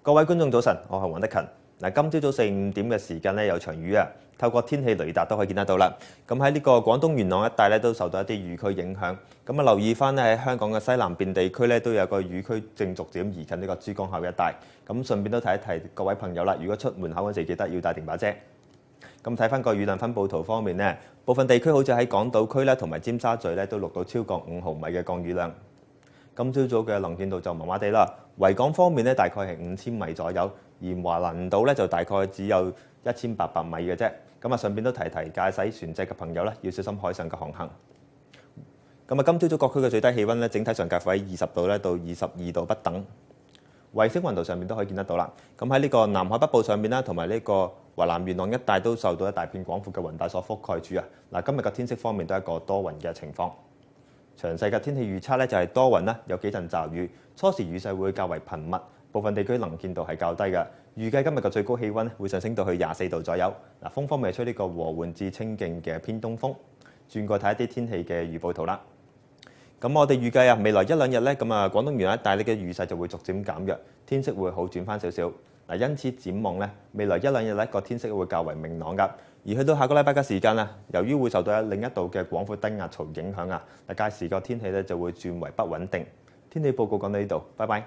各位觀眾早晨，我係黃德勤。今朝早4、5點嘅時間咧有場雨啊，透過天氣雷達都可以見得到啦。咁喺呢個廣東元朗一帶咧都受到一啲雨區影響。咁留意翻咧喺香港嘅西南邊地區咧都有個雨區正逐漸移近呢個珠江口一帶。咁順便都提一提各位朋友啦，如果出門口嗰時記得要帶定把遮。咁睇翻個雨量分佈圖方面咧，部分地區好似喺港島區咧同埋尖沙咀咧都錄到超過5毫米嘅降雨量。今朝早嘅能見度就麻麻地啦，維港方面咧大概係5000米左右，而華南島咧就大概只有1800米嘅啫。順便都提提駕駛船隻嘅朋友咧，要小心海上嘅航行。今朝早各區嘅最低氣温咧，整體上介乎喺20度咧到22度不等。衛星雲圖上面都可以見得到啦。喺呢個南海北部上面啦，同埋呢個華南元朗一帶都受到一大片廣闊嘅雲帶所覆蓋住啊。今日嘅天色方面都係一個多雲嘅情況。詳細嘅天氣預測咧就係多雲啦，有幾陣驟雨，初時雨勢會較為頻密，部分地區能見度係較低嘅。預計今日嘅最高氣温會上升到去24度左右。風方面係吹呢個和緩至清勁嘅偏東風。轉過睇一啲天氣嘅預報圖啦。我哋預計未來1、2日咧，廣東沿岸一帶呢嘅雨勢就會逐漸減弱，天色會好轉翻少少。因此展望咧，未來1、2日咧個天色會較為明朗㗎。而去到下個禮拜嘅時間啦，由於會受到另一度嘅廣闊低壓槽影響啊，屆時個天氣咧就會轉為不穩定。天氣報告講到呢度，拜拜。